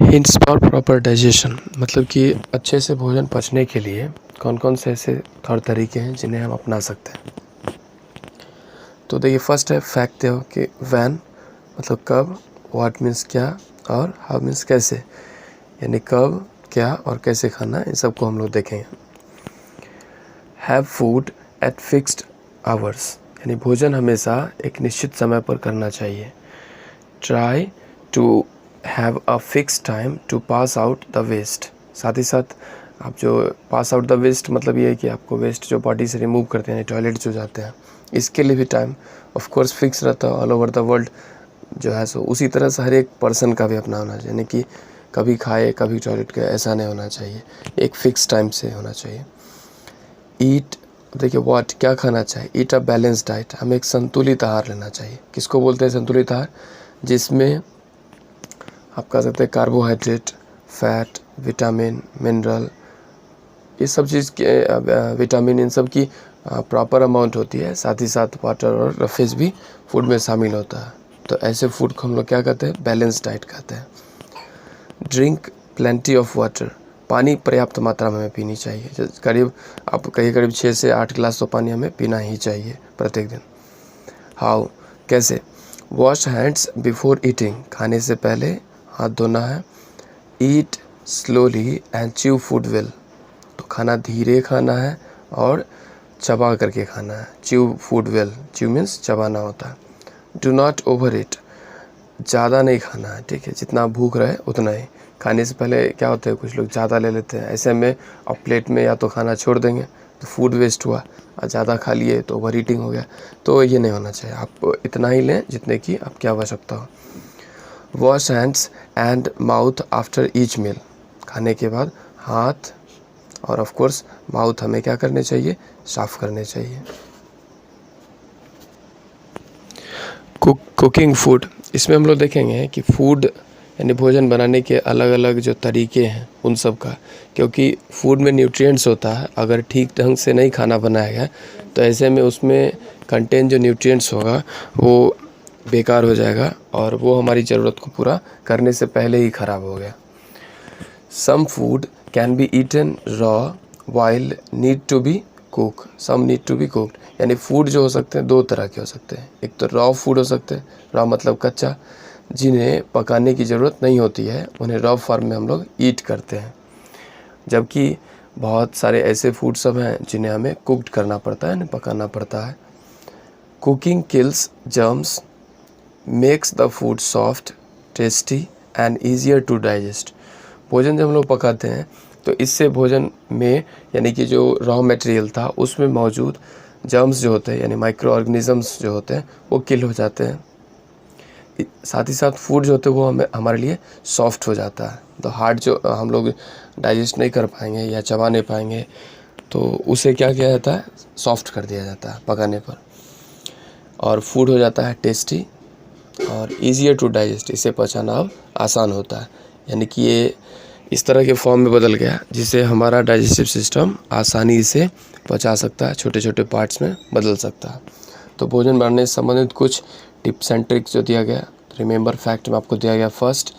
Hints for proper digestion, मतलब कि अच्छे से भोजन पचने के लिए कौन कौन से ऐसे तौर तरीके हैं जिन्हें हम अपना सकते हैं। तो देखिए, फर्स्ट है फैक्ट है कि व्हेन मतलब कब, व्हाट मीन्स क्या, और हाउ मीन्स कैसे, यानी कब, क्या और कैसे खाना, इन सबको हम लोग देखेंगे। Have food at fixed hours, यानी भोजन हमेशा एक निश्चित समय पर करना चाहिए। Try to have a fix time to pass out the waste, साथ ही साथ आप जो पास आउट द वेस्ट मतलब ये है कि आपको वेस्ट जो बॉडी से रिमूव करते हैं, टॉयलेट जो जाते हैं, इसके लिए भी टाइम ऑफ कोर्स फिक्स रहता है ऑल ओवर द वर्ल्ड जो है। सो उसी तरह से हर एक पर्सन का भी अपना होना चाहिए, यानी कि कभी खाए कभी टॉयलेट गए ऐसा नहीं होना चाहिए, एक फ़िक्स टाइम से होना चाहिए। ईट, देखिए व्हाट क्या खाना चाहिए, ईट अ बैलेंस डाइट, हमें एक संतुलित आहार लेना चाहिए। किसको बोलते हैं संतुलित आहार? जिसमें आप कह सकते हैं कार्बोहाइड्रेट, फैट, विटामिन, मिनरल, ये सब चीज़ के विटामिन इन सब की प्रॉपर अमाउंट होती है। साथ ही साथ वाटर और रफेज भी फूड में शामिल होता है। तो ऐसे फूड को हम लोग क्या कहते हैं? बैलेंस डाइट कहते हैं। ड्रिंक प्लेंटी ऑफ वाटर, पानी पर्याप्त मात्रा में हमें पीनी चाहिए। करीब आप कहिए करीब 6 से 8 गिलास तो पानी हमें पीना ही चाहिए प्रत्येक दिन। हाउ, कैसे? वॉश हैंड्स बिफोर ईटिंग, खाने से पहले हाथ धोना है। Eat slowly and chew food well, तो खाना धीरे खाना है और चबा करके खाना है। Chew food well, chew means चबाना होता है। डू नॉट ओवर ईट, ज़्यादा नहीं खाना है, ठीक है, जितना भूख रहे उतना ही। खाने से पहले क्या होता है, कुछ लोग ज़्यादा ले लेते हैं, ऐसे में और प्लेट में या तो खाना छोड़ देंगे तो फूड वेस्ट हुआ, और ज़्यादा खा लिए तो ओवर ईटिंग हो गया। तो ये नहीं होना चाहिए, आप इतना ही लें जितने की आपकी आवश्यकता हो। Wash hands and mouth after each meal, खाने के बाद हाथ और ऑफ कोर्स माउथ हमें क्या करने चाहिए? साफ़ करने चाहिए। कुकिंग फूड, इसमें हम लोग देखेंगे कि फूड यानी भोजन बनाने के अलग अलग जो तरीके हैं उन सब का, क्योंकि फूड में न्यूट्रिएंट्स होता है। अगर ठीक ढंग से नहीं खाना बनाया गया तो ऐसे में उसमें कंटेंट जो न्यूट्रिएंट्स होगा वो बेकार हो जाएगा और वो हमारी ज़रूरत को पूरा करने से पहले ही ख़राब हो गया। Some food can be eaten raw while need to be cook, some need to be cooked, यानी फूड जो हो सकते हैं दो तरह के हो सकते हैं। एक तो रॉ फूड हो सकते हैं, रॉ मतलब कच्चा, जिन्हें पकाने की ज़रूरत नहीं होती है, उन्हें रॉ फॉर्म में हम लोग ईट करते हैं। जबकि बहुत सारे ऐसे फूड सब हैं जिन्हें हमें कुक्ड करना पड़ता है, पकाना पड़ता है। Cooking kills germs, makes the food soft, tasty and easier to digest, भोजन जब हम लोग पकाते हैं तो इससे भोजन में यानी कि जो रॉ मटेरियल था उसमें मौजूद जर्म्स जो होते हैं यानी माइक्रो ऑर्गेनिजम्स जो होते हैं वो किल हो जाते हैं। साथ ही साथ फूड जो होते हैं वो हमें हमारे लिए सॉफ्ट हो जाता है। तो हार्ड जो हम लोग डाइजेस्ट नहीं कर पाएंगे या चबा नहीं पाएंगे तो उसे क्या किया जाता है? सॉफ्ट कर दिया जाता है पकाने पर, और फूड हो जाता है टेस्टी और ईजियर टू डाइजेस्ट, इसे पचाना अब आसान होता है। यानी कि ये इस तरह के फॉर्म में बदल गया जिससे हमारा डाइजेस्टिव सिस्टम आसानी से पचा सकता है, छोटे छोटे पार्ट्स में बदल सकता है। तो भोजन बनाने से संबंधित कुछ टिप्स एंड ट्रिक्स जो दिया गया, रिमेंबर फैक्ट में आपको दिया गया। फर्स्ट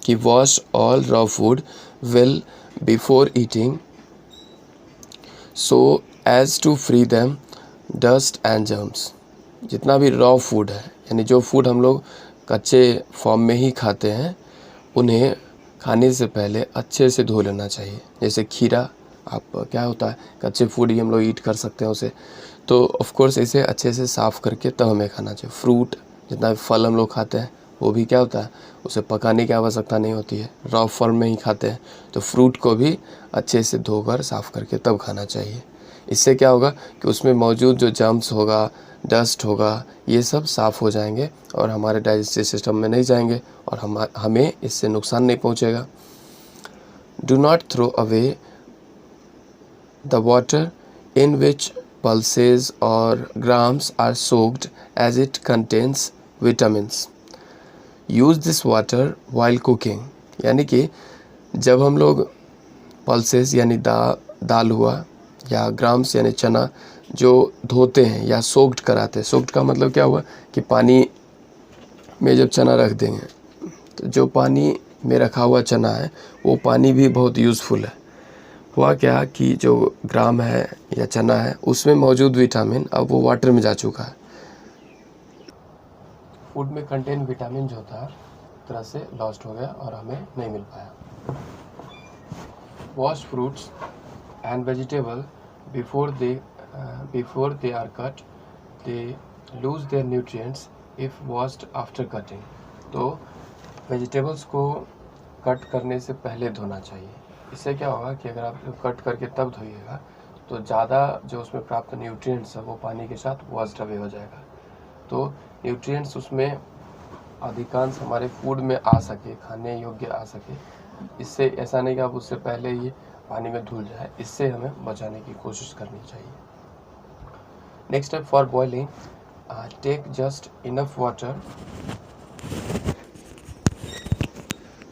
कि wash all raw food well before eating so as to free them dust and germs, जितना भी रॉ फूड है यानी जो फूड हम लोग कच्चे फॉर्म में ही खाते हैं उन्हें खाने से पहले अच्छे से धो लेना चाहिए। जैसे खीरा, आप क्या होता है कच्चे फूड ही हम लोग ईट कर सकते हैं उसे, तो ऑफ कोर्स इसे अच्छे से साफ़ करके तब हमें खाना चाहिए। फ्रूट, जितना भी फल हम लोग खाते हैं वो भी क्या होता है, उसे पकाने की आवश्यकता नहीं होती है, रॉ फॉर्म में ही खाते हैं। तो फ्रूट को भी अच्छे से धोकर साफ़ करके तब खाना चाहिए। इससे क्या होगा कि उसमें मौजूद जो जर्म्स होगा, डस्ट होगा, ये सब साफ़ हो जाएंगे और हमारे डाइजेस्टिव सिस्टम में नहीं जाएंगे और हमें इससे नुकसान नहीं पहुंचेगा। Do not throw away the water in which pulses और grams are soaked as it contains vitamins. Use this water while cooking, यानी कि जब हम लोग पल्सेस यानी दाल हुआ या ग्राम्स यानी चना जो धोते हैं या सोक्ड कराते हैं, सोक्ड का मतलब क्या हुआ कि पानी में जब चना रख देंगे तो जो पानी में रखा हुआ चना है वो पानी भी बहुत यूज़फुल है। हुआ क्या कि जो ग्राम है या चना है उसमें मौजूद विटामिन अब वो वाटर में जा चुका है। फूड में कंटेन विटामिन जो था एक तरह से लॉस्ट हो गया और हमें नहीं मिल पाया। Wash fruits and vegetable before they are cut they lose their nutrients if washed after cutting. तो वेजिटेबल्स को कट करने से पहले धोना चाहिए। इससे क्या होगा कि अगर आप कट करके तब धोइएगा तो ज़्यादा जो उसमें प्राप्त न्यूट्रिएंट्स है वो पानी के साथ वॉश्ड अवे हो जाएगा। तो न्यूट्रिएंट्स उसमें अधिकांश हमारे फूड में आ सके, खाने योग्य आ सके। इससे ऐसा नहीं कि आप उससे पहले ही पानी में धुल जाए, इससे हमें बचाने की कोशिश करनी चाहिए। Next step for boiling, take just enough water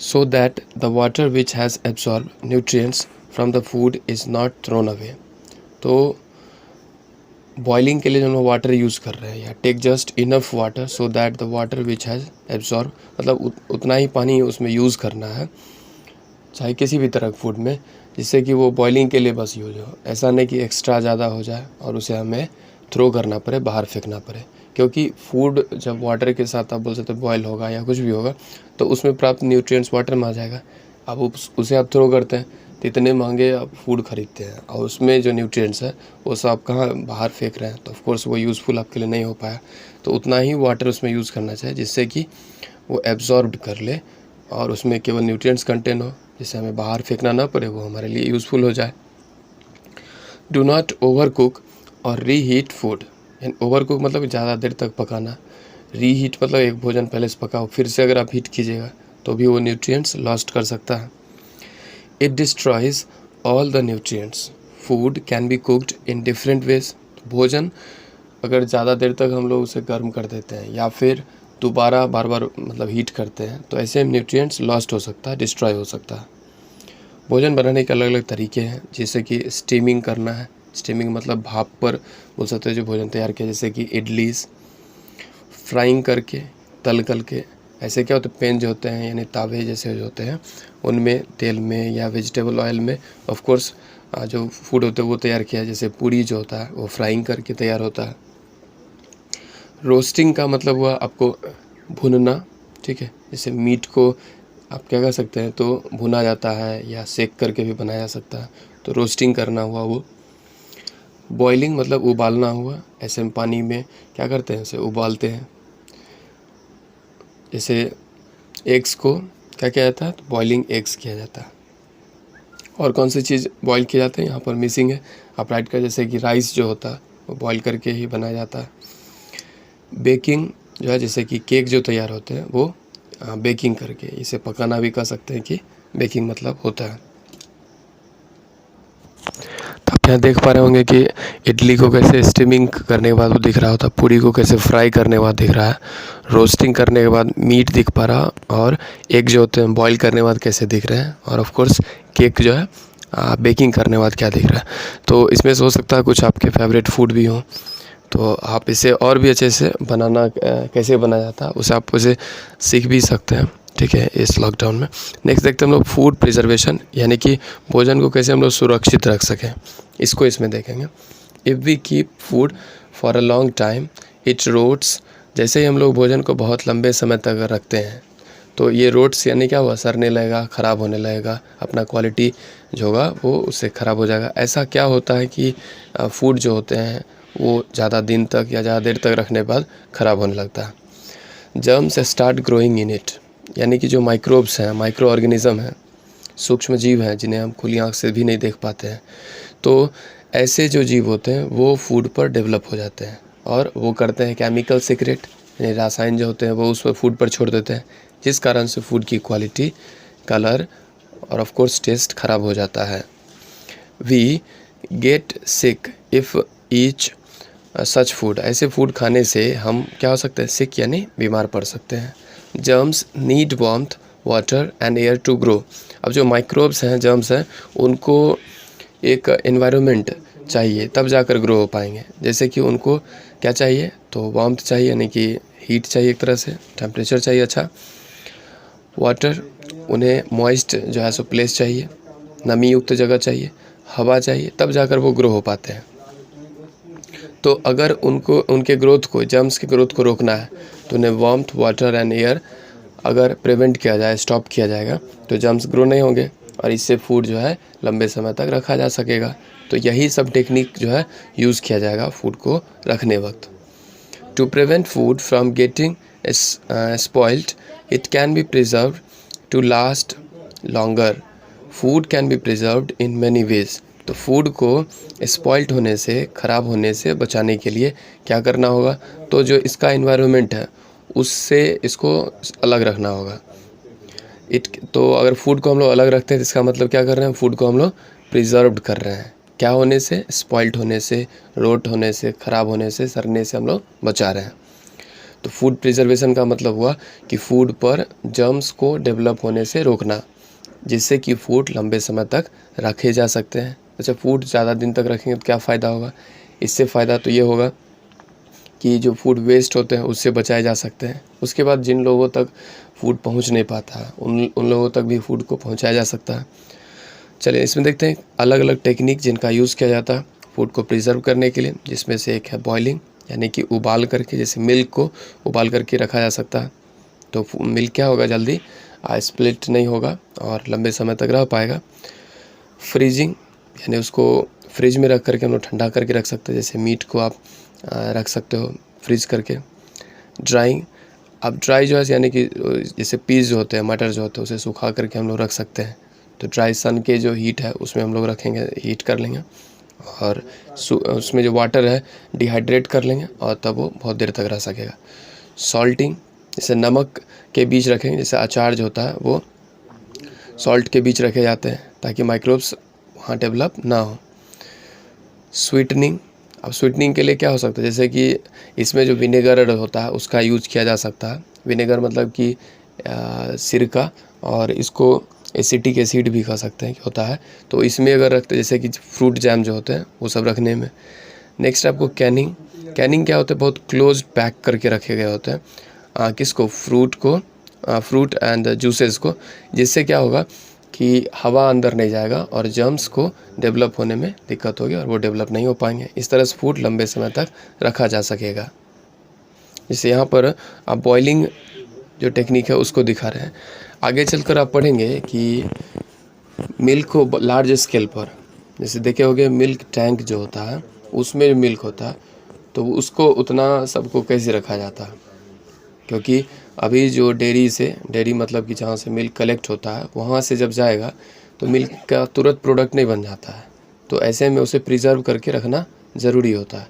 so that the water which has absorbed nutrients from the food is not thrown away। तो बॉइलिंग के लिए जो हम लोग वाटर यूज़ कर रहे हैं या take just enough water so that the water which has absorb, मतलब उतना ही पानी उसमें यूज़ करना है चाहे किसी भी तरह के फूड में, जिससे कि वो बॉइलिंग के लिए बस यूज हो। ऐसा नहीं कि एक्स्ट्रा ज़्यादा हो जाए और उसे हमें थ्रो करना पड़े, बाहर फेंकना पड़े। क्योंकि फूड जब वाटर के साथ आप बोल सकते हो बॉयल होगा या कुछ भी होगा तो उसमें प्राप्त न्यूट्रिएंट्स वाटर में आ जाएगा। अब उसे आप थ्रो करते हैं तो इतने महंगे आप फूड खरीदते हैं और उसमें जो न्यूट्रिएंट्स है वो सब आप कहाँ बाहर फेंक रहे हैं, तो ऑफकोर्स वो यूज़फुल आपके लिए नहीं हो पाया। तो उतना ही वाटर उसमें यूज़ करना चाहिए जिससे कि वो एब्जॉर्ब कर ले और उसमें केवल न्यूट्रिएंट्स कंटेन हो, जिससे हमें बाहर फेंकना ना पड़े, वो हमारे लिए यूज़फुल हो जाए। डू नॉट ओवर कुक और रीहीट फूड। यानी ओवर कुक मतलब ज़्यादा देर तक पकाना, रीहीट मतलब एक भोजन पहले से पकाओ फिर से अगर आप हीट कीजिएगा तो भी वो न्यूट्रिएंट्स लॉस्ट कर सकता है। It destroys all the nutrients. Food can be cooked in different ways. भोजन अगर ज़्यादा देर तक हम लोग उसे गर्म कर देते हैं या फिर दोबारा बार बार मतलब हीट करते हैं तो ऐसे न्यूट्रिएंट्स लॉस्ट हो सकता है, डिस्ट्रॉय हो सकता है। भोजन बनाने के अलग अलग तरीके हैं, जैसे कि स्टीमिंग करना है। स्टीमिंग मतलब भाप पर बोल सकते हैं जो भोजन तैयार किया, जैसे कि इडलीज। फ्राइंग करके, तल करके, ऐसे क्या होता है पैन जो होते हैं यानी तावे जैसे जो होते हैं उनमें तेल में या वेजिटेबल ऑयल में ऑफ कोर्स जो फूड होते हैं वो तैयार किया है। जैसे पूड़ी जो होता है वो फ्राइंग करके तैयार होता है। रोस्टिंग का मतलब हुआ आपको भुनना, ठीक है। जैसे मीट को आप क्या कर सकते हैं तो भुना जाता है या सेक करके भी बनाया जा सकता है, तो रोस्टिंग करना हुआ वो। बॉइलिंग मतलब उबालना हुआ, ऐसे में पानी में क्या करते हैं उसे उबालते हैं। जैसे एग्स को क्या किया जाता है तो बॉइलिंग एग्स किया जाता है। और कौन सी चीज़ बॉईल किया जाता है यहाँ पर मिसिंग है, आप राइट कर, जैसे कि राइस जो होता है वो बॉईल करके ही बनाया जाता है। बेकिंग जो है, जैसे कि केक जो तैयार होते हैं वो बेकिंग करके, इसे पकाना भी कह सकते हैं कि बेकिंग मतलब होता है। तो आप यहाँ देख पा रहे होंगे कि इडली को कैसे स्टीमिंग करने के बाद वो दिख रहा होता, पूरी को कैसे फ्राई करने के बाद दिख रहा है, रोस्टिंग करने के बाद मीट दिख पा रहा, और एग जो होते हैं बॉईल करने के बाद कैसे दिख रहे हैं, और ऑफ कोर्स केक जो है बेकिंग करने के बाद क्या दिख रहा है। तो इसमें से हो सकता है कुछ आपके फेवरेट फूड भी हों, तो आप इसे और भी अच्छे से बनाना कैसे बनाया जाता है उसे आप उसे सीख भी सकते हैं, ठीक है, इस लॉकडाउन में। नेक्स्ट देखते हैं हम लोग फूड प्रिजर्वेशन, यानी कि भोजन को कैसे हम लोग सुरक्षित रख सकें, इसको इसमें देखेंगे। If we keep food for a long time it rots. जैसे ही हम लोग भोजन को बहुत लंबे समय तक रखते हैं तो ये रोट्स यानी क्या हुआ, सड़ने लगेगा, ख़राब होने लगेगा, अपना क्वालिटी जो होगा वो उससे ख़राब हो जाएगा। ऐसा क्या होता है कि फूड जो होते हैं वो ज़्यादा दिन तक या ज़्यादा देर तक रखने के बाद ख़राब होने लगता है। Germs start growing in it, यानी कि जो माइक्रोब्स हैं, माइक्रो ऑर्गेनिज़म हैं, सूक्ष्म जीव हैं जिन्हें हम खुली आँख से भी नहीं देख पाते हैं, तो ऐसे जो जीव होते हैं वो फूड पर डेवलप हो जाते हैं और वो करते हैं केमिकल सीक्रेट, यानी रासायन जो होते हैं वो उस पर फूड पर छोड़ देते हैं, जिस कारण से फूड की क्वालिटी, कलर और ऑफ कोर्स टेस्ट ख़राब हो जाता है। We get sick if each such food, ऐसे फूड खाने से हम क्या हो सकते हैं, सिक यानी बीमार पड़ सकते हैं। Germs need warmth, water and air to grow. अब जो माइक्रोब्स हैं, जर्म्स हैं, उनको एक एनवायरनमेंट चाहिए तब जाकर ग्रो हो पाएंगे। जैसे कि उनको क्या चाहिए तो वार्मथ चाहिए, यानी कि हीट चाहिए, एक तरह से टेम्परेचर चाहिए अच्छा, वाटर उन्हें मॉइस्ट जो है सो प्लेस चाहिए, नमी युक्त जगह चाहिए, हवा चाहिए, तब जाकर वो ग्रो हो पाते हैं। तो अगर उनको उनके ग्रोथ को, जर्म्स के ग्रोथ को रोकना है तो उन्हें वार्मथ, वाटर एंड एयर अगर प्रिवेंट किया जाए, स्टॉप किया जाएगा, तो जर्म्स ग्रो नहीं होंगे और इससे फूड जो है लंबे समय तक रखा जा सकेगा। तो यही सब टेक्निक जो है यूज़ किया जाएगा फूड को रखने वक्त। To prevent food from getting spoiled, it can be preserved to last longer. Food can be preserved in many ways. तो फूड को स्पॉइल्ड होने से, ख़राब होने से बचाने के लिए क्या करना होगा, तो जो इसका इन्वायरमेंट है उससे इसको अलग रखना होगा। तो अगर फूड को हम लोग अलग रखते हैं तो इसका मतलब क्या कर रहे हैं, फूड को हम लोग प्रिजर्व्ड कर रहे हैं। क्या होने से, स्पॉइल्ड होने से, रोट होने से, ख़राब होने से, सड़ने से हम लोग बचा रहे हैं। तो फूड प्रिजर्वेशन का मतलब हुआ कि फूड पर जर्म्स को डेवलप होने से रोकना, जिससे कि फूड लंबे समय तक रखे जा सकते हैं। अच्छा, फूड ज़्यादा दिन तक रखेंगे तो क्या फ़ायदा होगा, इससे फ़ायदा तो ये होगा कि जो फूड वेस्ट होते हैं उससे बचाए जा सकते हैं। उसके बाद जिन लोगों तक फूड पहुंच नहीं पाता है उन लोगों तक भी फूड को पहुंचाया जा सकता है। चलिए इसमें देखते हैं अलग अलग टेक्निक जिनका यूज़ किया जाता है फूड को प्रिजर्व करने के लिए, जिसमें से एक है बॉइलिंग, यानी कि उबाल करके, जैसे मिल्क को उबाल करके रखा जा सकता है। तो मिल्क क्या होगा, जल्दी स्प्लिट नहीं होगा और लंबे समय तक रह पाएगा। फ्रीजिंग, यानी उसको फ्रिज में रख करके हम लोग ठंडा करके रख सकते हैं, जैसे मीट को आप रख सकते हो फ्रीज करके। ड्राइंग, अब ड्राई जो है यानी कि जैसे पीस जो होते हैं, मटर जो होते हैं, उसे सुखा करके हम लोग रख सकते हैं। तो ड्राई सन के जो हीट है उसमें हम लोग रखेंगे, हीट कर लेंगे और उसमें जो वाटर है डिहाइड्रेट कर लेंगे और तब वो बहुत देर तक रह सकेगा। सॉल्टिंग, जैसे नमक के बीज रखेंगे, जैसे अचार जो होता है वो सॉल्ट के बीच रखे जाते हैं ताकि माइक्रोब्स वहाँ डेवलप ना हो। स्वीटनिंग, अब स्वीटनिंग के लिए क्या हो सकता है, जैसे कि इसमें जो विनेगर होता है उसका यूज किया जा सकता है। विनेगर मतलब कि सिरका, और इसको एसिटिक एसिड भी कह सकते हैं कि होता है। तो इसमें अगर रखते, जैसे कि फ्रूट जैम जो होते हैं वो सब रखने में। नेक्स्ट आपको कैनिंग, कैनिंग क्या होता है, बहुत क्लोज पैक करके रखे गए होते हैं किसको, फ्रूट एंड जूसेस को, जिससे क्या होगा कि हवा अंदर नहीं जाएगा और जर्म्स को डेवलप होने में दिक्कत होगी और वो डेवलप नहीं हो पाएंगे। इस तरह से फूड लंबे समय तक रखा जा सकेगा। जैसे यहाँ पर आप बॉइलिंग जो टेक्निक है उसको दिखा रहे हैं। आगे चलकर आप पढ़ेंगे कि मिल्क को लार्ज स्केल पर, जैसे देखे होंगे मिल्क टैंक जो होता है उसमें जो मिल्क होता है तो उसको उतना सबको कैसे रखा जाता है, क्योंकि अभी जो डेयरी मतलब कि जहाँ से मिल्क कलेक्ट होता है वहाँ से जब जाएगा तो मिल्क का तुरंत प्रोडक्ट नहीं बन जाता है। तो ऐसे में उसे प्रिजर्व करके रखना ज़रूरी होता है।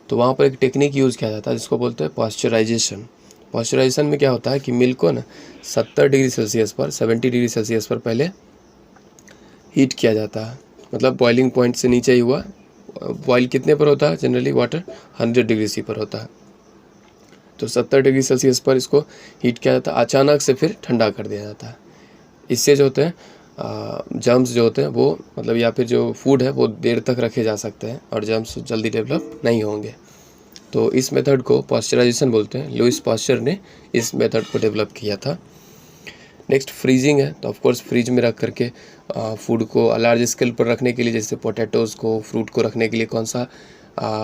तो वहाँ पर एक टेक्निक यूज़ किया जाता है जिसको बोलते हैं पॉस्चराइजेशन। पॉस्चराइजेशन में क्या होता है कि मिल्क को ना 70 डिग्री सेल्सियस पर, 70 डिग्री सेल्सियस पर पहले हीट किया जाता है, मतलब बॉइलिंग पॉइंट से नीचे ही हुआ। बॉइल कितने पर होता है, जनरली वाटर 100 डिग्री सी पर होता है। तो 70 डिग्री सेल्सियस पर इसको हीट किया जाता है, अचानक से फिर ठंडा कर दिया जाता है। इससे जो होते हैं जर्म्स जो होते हैं वो, मतलब या फिर जो फूड है वो देर तक रखे जा सकते हैं और जर्म्स जल्दी डेवलप नहीं होंगे। तो इस मेथड को पॉस्चराइजेशन बोलते हैं। लुईस पास्चर ने इस मेथड को डेवलप किया था। नेक्स्ट फ्रीजिंग है। तो ऑफकोर्स फ्रिज में रख करके फूड को लार्ज स्केल पर रखने के लिए, जैसे पोटैटोज़ को, फ्रूट को रखने के लिए कौन सा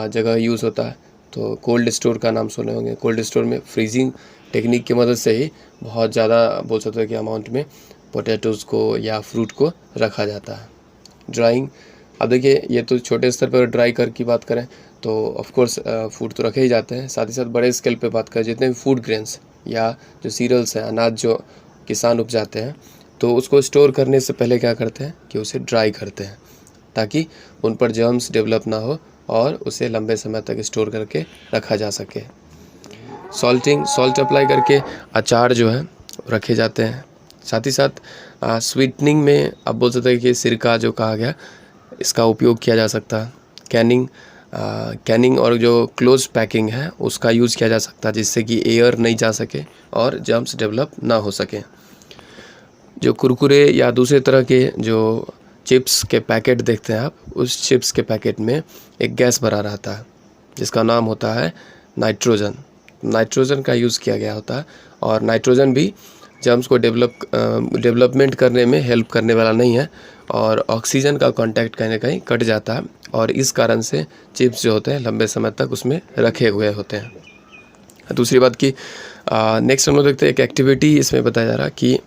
जगह यूज़ होता है, तो कोल्ड स्टोर का नाम सुने होंगे। कोल्ड स्टोर में फ्रीजिंग टेक्निक की मदद से ही बहुत ज़्यादा बोल सकते हैं कि अमाउंट में पोटैटोज़ को या फ्रूट को रखा जाता है। ड्राइंग, अब देखिए ये तो छोटे स्तर पर ड्राई कर की बात करें तो ऑफकोर्स फूड तो रखे ही जाते हैं, साथ ही साथ बड़े स्केल पे बात करें जितने भी फूड ग्रेन्स या जो सीरियल्स हैं, अनाज जो किसान उपजाते हैं, तो उसको स्टोर करने से पहले क्या करते हैं कि उसे ड्राई करते हैं ताकि उन पर जर्म्स डेवलप ना हो और उसे लंबे समय तक स्टोर करके रखा जा सके। सॉल्टिंग, सॉल्ट अप्लाई करके अचार जो है रखे जाते हैं। साथ ही साथ स्वीटनिंग में आप बोल सकते हैं कि सिरका जो कहा गया इसका उपयोग किया जा सकता है। कैनिंग और जो क्लोज पैकिंग है उसका यूज़ किया जा सकता है जिससे कि एयर नहीं जा सके और जर्म्स डेवलप ना हो सके। जो कुरकुरे या दूसरे तरह के जो चिप्स के पैकेट देखते हैं आप, उस चिप्स के पैकेट में एक गैस भरा रहता है जिसका नाम होता है नाइट्रोजन। नाइट्रोजन का यूज़ किया गया होता है और नाइट्रोजन भी जर्म्स को डेवलपमेंट करने में हेल्प करने वाला नहीं है और ऑक्सीजन का कांटेक्ट कहीं ना कहीं कट जाता है और इस कारण से चिप्स जो होते हैं लंबे समय तक उसमें रखे हुए होते हैं। दूसरी बात की नेक्स्ट हम लोग देखते हैं एक एक्टिविटी इसमें बताया जा रहा कि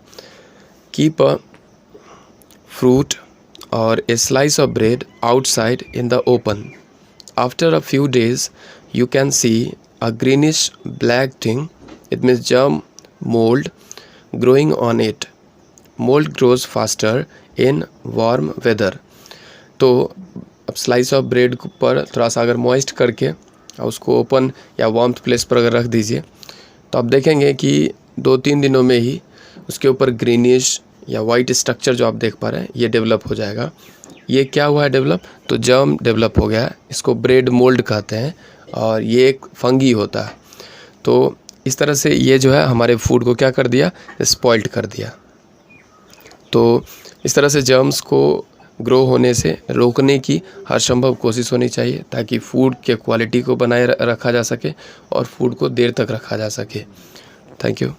keep a fruit or a slice of bread outside in the open. After a few days, you can see a greenish black thing. It means germ mold growing on it. Mold grows faster in warm weather. तो अब slice of bread पर थोड़ा सा अगर moist करके उसको open या warm place पर अगर रख दीजिए तो आप देखेंगे कि 2-3 दिनों में ही उसके ऊपर ग्रीनिश या वाइट स्ट्रक्चर जो आप देख पा रहे हैं ये डेवलप हो जाएगा। ये क्या हुआ है डेवलप? तो जर्म डेवलप हो गया है। इसको ब्रेड मोल्ड कहते हैं और ये एक फंगी होता है। तो इस तरह से ये जो है हमारे फूड को क्या कर दिया? स्पॉइल्ड कर दिया। तो इस तरह से जर्म्स को ग्रो होने से रोकने की हर संभव कोशिश होनी चाहिए ताकि फूड के क्वालिटी को बनाए रखा जा सके और फूड को देर तक रखा जा सके। Thank you.